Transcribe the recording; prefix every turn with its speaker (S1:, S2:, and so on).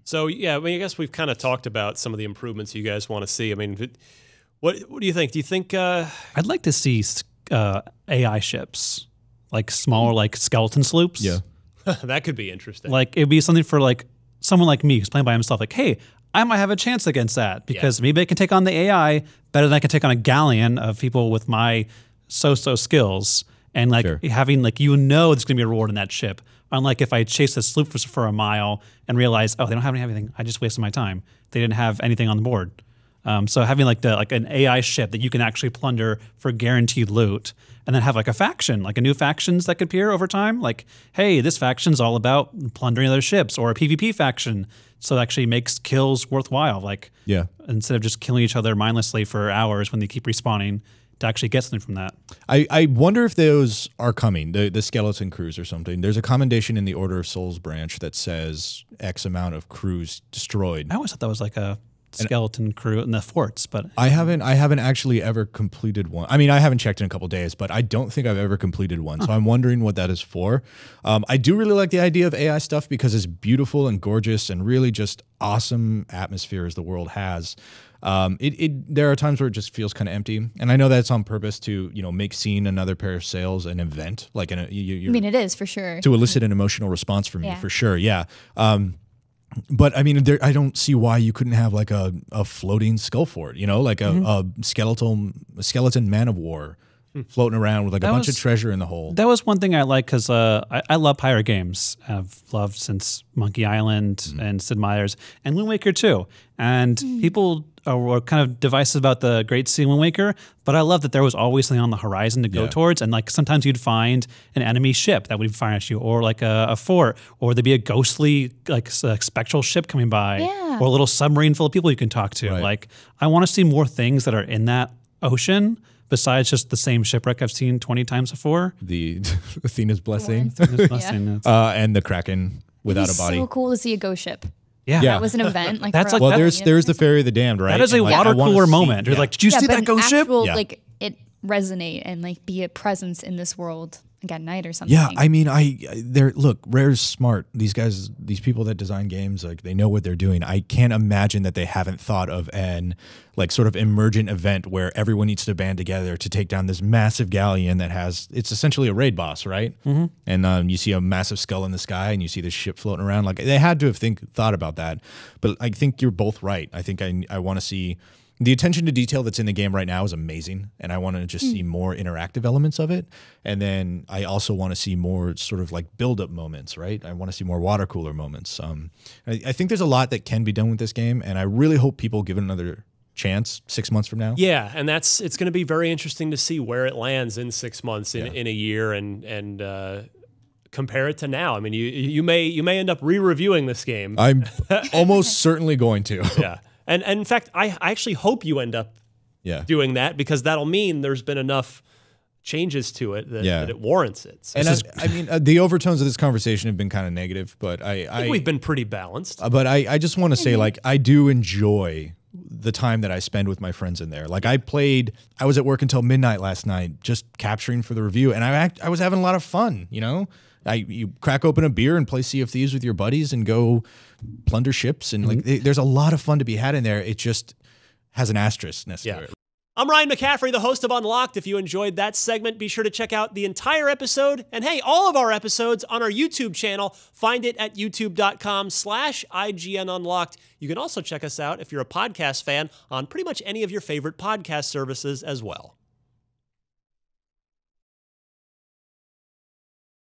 S1: So yeah, I mean, I guess we've kind of talked about some of the improvements you guys want to see. I mean, what do you think? Do you think
S2: I'd like to see AI ships, like smaller, like skeleton sloops.
S3: Yeah.
S1: that could be interesting?
S2: Like it'd be something for like someone like me who's playing by himself. Like, hey, I might have a chance against that because maybe I can take on the AI better than I can take on a galleon of people with my so-so skills. And like having like there's gonna be a reward in that ship. Unlike if I chase the sloop for a mile and realize, oh, they don't have anything, I just wasted my time. They didn't have anything on the board. So having like an AI ship that you can actually plunder for guaranteed loot, and then have like a faction, like a new factions that could appear over time. Like, hey, this faction's all about plundering other ships, or a PvP faction, so it actually makes kills worthwhile. Like, instead of just killing each other mindlessly for hours when they keep respawning, to actually get something from that.
S3: I wonder if those are coming, the skeleton crews or something. There's a commendation in the Order of Souls branch that says X amount of crews destroyed.
S2: I always thought that was like a skeleton crew in the forts, but
S3: I haven't actually ever completed one. I mean, I haven't checked in a couple days, but I don't think I've ever completed one. So I'm wondering what that is for. I do really like the idea of AI stuff because it's beautiful and gorgeous and really just awesome atmosphere as the world has. There are times where it just feels kind of empty, and I know that's on purpose to make seeing another pair of sails an event, like I
S4: mean, it is for sure
S3: to elicit an emotional response from me for sure. Yeah. But I mean, I don't see why you couldn't have like a floating skull fort, like a skeleton man of war floating around with like a bunch of treasure in the hole.
S2: That was one thing I like because I love pirate games. I've loved since Monkey Island and Sid Meier's and Wind Waker too. And people were kind of divisive about the Great Sea Wind Waker, but I love that there was always something on the horizon to go towards. And like sometimes you'd find an enemy ship that would fire at you, or like a fort, or there'd be a ghostly like spectral ship coming by, or a little submarine full of people you can talk to.
S3: Right.
S2: Like I want to see more things that are in that ocean besides just the same shipwreck I've seen 20 times before.
S3: The Athena's Blessing. And the Kraken without a body.
S4: So cool to see a ghost ship.
S2: Yeah.
S4: That was an event. Like
S2: that's like
S3: well, there's the Ferry of the Damned, right?
S2: That is a water cooler moment. You're like, did you see that ghost ship?
S4: Like it resonate and like be a presence in this world like at night or something.
S3: Yeah, I mean, look, Rare's smart. These guys, these people that design games, like they know what they're doing. I can't imagine that they haven't thought of an like sort of emergent event where everyone needs to band together to take down this massive galleon that it's essentially a raid boss, right? And you see a massive skull in the sky and you see this ship floating around. Like they had to have thought about that. But I think you're both right. I think I want to see. The attention to detail that's in the game right now is amazing, and I want to just see more interactive elements of it. And then I also want to see more sort of like build-up moments, right? I want to see more water cooler moments. I think there's a lot that can be done with this game, and I really hope people give it another chance 6 months from now.
S1: Yeah, and it's going to be very interesting to see where it lands in 6 months, in a year, and compare it to now. I mean, you may end up re-reviewing this game.
S3: I'm almost certainly going to.
S1: Yeah. And in fact, I actually hope you end up doing that, because that'll mean there's been enough changes to it that it warrants it. So
S3: and I mean, the overtones of this conversation have been kind of negative, but I
S1: think we've been pretty balanced.
S3: But I just want to say, like, I do enjoy the time that I spend with my friends in there. Like I was at work until midnight last night just capturing for the review, and I was having a lot of fun, you crack open a beer and play Sea of Thieves with your buddies and go plunder ships, and like there's a lot of fun to be had in there. It just has an asterisk next to it.
S1: I'm Ryan McCaffrey, the host of Unlocked. If you enjoyed that segment, be sure to check out the entire episode, and hey, all of our episodes on our YouTube channel. Find it at youtube.com/IGN Unlocked. You can also check us out if you're a podcast fan on pretty much any of your favorite podcast services as well.